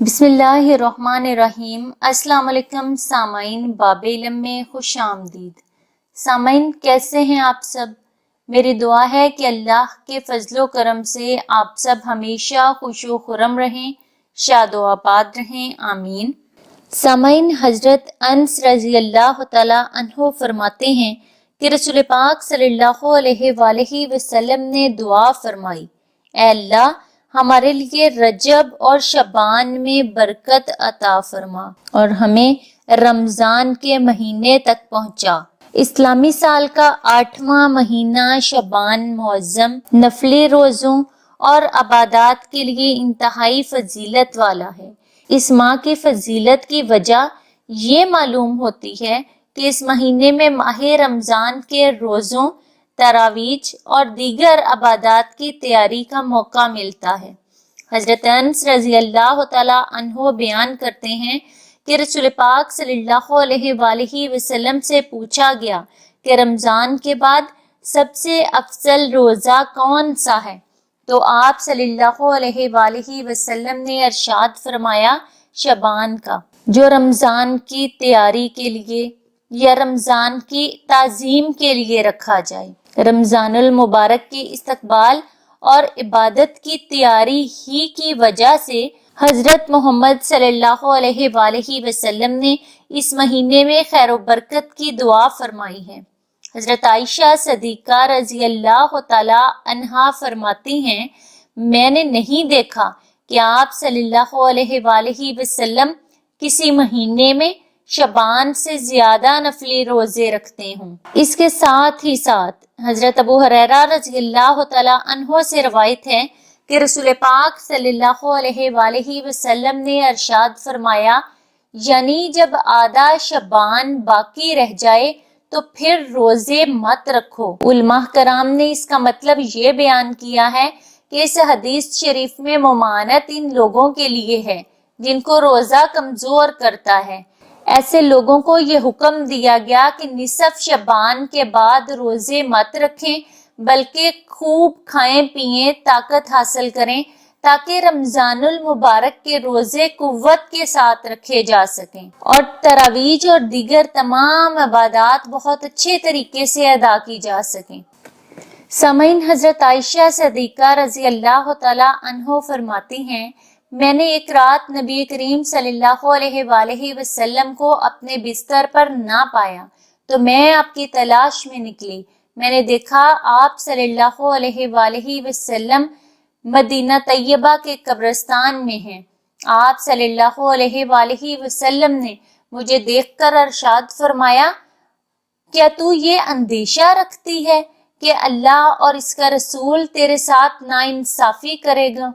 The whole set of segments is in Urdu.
بسم اللہ الرحمن الرحیم۔ السلام علیکم سامعین، باب علم میں خوش آمدید۔ سامعین، کیسے ہیں آپ سب؟ میری دعا ہے کہ اللہ کے فضل و کرم سے آپ سب ہمیشہ خوش و خرم رہیں، شاد و آباد رہیں، آمین۔ سامعین، حضرت انس رضی اللہ تعالی عنہ فرماتے ہیں کہ رسول پاک صلی اللہ علیہ وآلہ وسلم نے دعا فرمائی، اے اللہ ہمارے لیے رجب اور شبان میں برکت عطا فرما اور ہمیں رمضان کے مہینے تک پہنچا۔ اسلامی سال کا 8واں مہینہ شبان معظم نفلی روزوں اور عبادات کے لیے انتہائی فضیلت والا ہے۔ اس ماہ کی فضیلت کی وجہ یہ معلوم ہوتی ہے کہ اس مہینے میں ماہ رمضان کے روزوں، تراویح اور دیگر عبادات کی تیاری کا موقع ملتا ہے۔ حضرت انس رضی اللہ تعالی عنہ بیان کرتے ہیں کہ رسول پاک صلی اللہ علیہ وآلہ وسلم سے پوچھا گیا کہ رمضان کے بعد سب سے افضل روزہ کون سا ہے؟ تو آپ صلی اللہ علیہ وآلہ وسلم نے ارشاد فرمایا، شبان کا، جو رمضان کی تیاری کے لیے یا رمضان کی تعظیم کے لیے رکھا جائے۔ رمضان المبارک کے استقبال اور عبادت کی تیاری ہی کی وجہ سے حضرت محمد صلی اللہ علیہ وآلہ وسلم نے اس مہینے میں خیر و برکت کی دعا فرمائی ہے۔ حضرت عائشہ صدیقہ رضی اللہ تعالی عنہا فرماتی ہیں، میں نے نہیں دیکھا کہ آپ صلی اللہ علیہ وآلہ وسلم کسی مہینے میں شبان سے زیادہ نفلی روزے رکھتے ہوں۔ اس کے ساتھ ہی ساتھ حضرت ابو ہریرہ رضی اللہ تعالی عنہ سے روایت ہے کہ رسول پاک صلی اللہ علیہ وآلہ وسلم نے ارشاد فرمایا، یعنی جب آدھا شبان باقی رہ جائے تو پھر روزے مت رکھو۔ علماء کرام نے اس کا مطلب یہ بیان کیا ہے کہ اس حدیث شریف میں ممانعت ان لوگوں کے لیے ہے جن کو روزہ کمزور کرتا ہے۔ ایسے لوگوں کو یہ حکم دیا گیا کہ نصف شبان کے بعد روزے مت رکھیں بلکہ خوب کھائیں پیئیں، طاقت حاصل کریں تاکہ رمضان المبارک کے روزے قوت کے ساتھ رکھے جا سکیں اور تراویح اور دیگر تمام عبادات بہت اچھے طریقے سے ادا کی جا سکیں۔ سامعین، حضرت عائشہ صدیقہ رضی اللہ تعالی عنہ فرماتی ہیں، میں نے ایک رات نبی کریم صلی اللہ علیہ وآلہ وسلم کو اپنے بستر پر نہ پایا تو میں آپ کی تلاش میں نکلی۔ میں نے دیکھا آپ صلی اللہ علیہ وآلہ وسلم مدینہ طیبہ کے قبرستان میں ہیں۔ آپ صلی اللہ علیہ وآلہ وسلم نے مجھے دیکھ کر ارشاد فرمایا، کیا تو یہ اندیشہ رکھتی ہے کہ اللہ اور اس کا رسول تیرے ساتھ ناانصافی کرے گا؟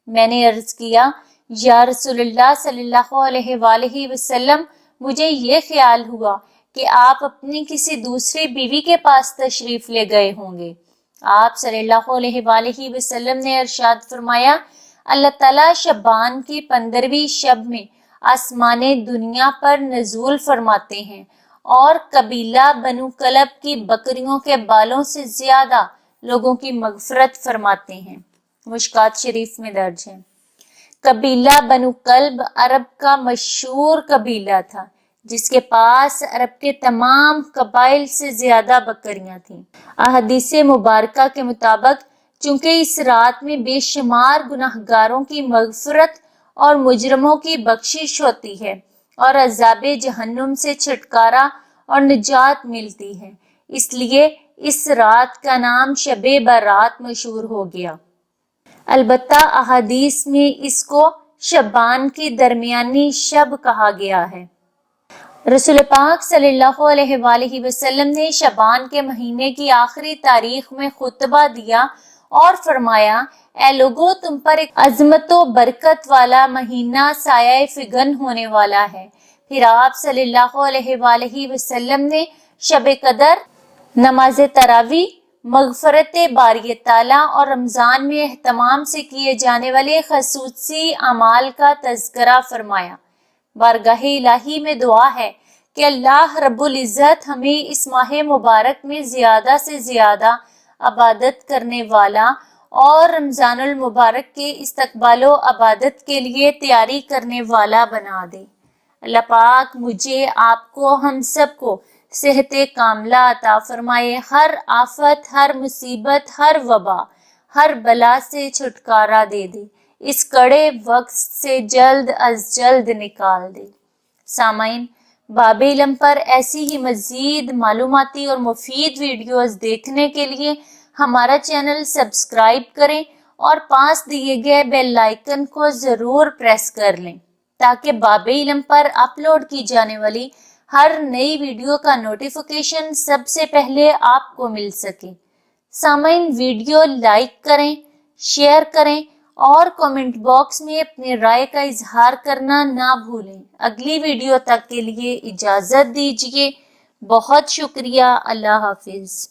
میں نے عرض کیا، یا رسول اللہ صلی اللہ علیہ وآلہ وسلم، مجھے یہ خیال ہوا کہ آپ اپنی کسی دوسری بیوی کے پاس تشریف لے گئے ہوں گے۔ آپ صلی اللہ علیہ وآلہ وسلم نے ارشاد فرمایا، اللہ تعالیٰ شبان کی 15ویں شب میں آسمان دنیا پر نزول فرماتے ہیں اور قبیلہ بنو کلب کی بکریوں کے بالوں سے زیادہ لوگوں کی مغفرت فرماتے ہیں۔ مشکات شریف میں درج ہے۔ قبیلہ بنو کلب عرب کا مشہور قبیلہ تھا جس کے پاس عرب کے تمام قبائل سے زیادہ بکریاں تھیں۔ احادیث مبارکہ کے مطابق چونکہ اس رات میں بے شمار گناہگاروں کی مغفرت اور مجرموں کی بخشش ہوتی ہے اور عذاب جہنم سے چھٹکارا اور نجات ملتی ہے، اس لیے اس رات کا نام شب برات مشہور ہو گیا۔ البتہ احادیث میں اس کو شبان کی درمیانی شب کہا گیا ہے۔ رسول پاک صلی اللہ علیہ وآلہ وسلم نے شبان کے مہینے کی آخری تاریخ میں خطبہ دیا اور فرمایا، اے لوگو، تم پر ایک عظمت و برکت والا مہینہ سایہ فگن ہونے والا ہے۔ پھر آپ صلی اللہ علیہ وآلہ وسلم نے شب قدر، نماز تراویح، مغفرت باری تعالیٰ اور رمضان میں اہتمام سے کیے جانے والے خصوصی اعمال کا تذکرہ فرمایا۔ بارگاہ الہی میں دعا ہے کہ اللہ رب العزت ہمیں اس ماہ مبارک میں زیادہ سے زیادہ عبادت کرنے والا اور رمضان المبارک کے استقبال و عبادت کے لیے تیاری کرنے والا بنا دے۔ اللہ پاک مجھے، آپ کو، ہم سب کو صحت کاملہ عطا فرمائے، ہر آفت، ہر مصیبت، ہر وبا، ہر بلا سے چھٹکارا دے دے، اس کڑے وقت سے جلد از جلد نکال دے۔ سامعین، باب علم پر ایسی ہی مزید معلوماتی اور مفید ویڈیوز دیکھنے کے لیے ہمارا چینل سبسکرائب کریں اور پاس دیے گئے بیل آئیکن کو ضرور پریس کر لیں تاکہ باب علم پر اپلوڈ کی جانے والی ہر نئی ویڈیو کا نوٹیفیکیشن سب سے پہلے آپ کو مل سکے۔ سامعین، ویڈیو لائک کریں، شیئر کریں اور کمنٹ باکس میں اپنی رائے کا اظہار کرنا نہ بھولیں۔ اگلی ویڈیو تک کے لیے اجازت دیجیے۔ بہت شکریہ۔ اللہ حافظ۔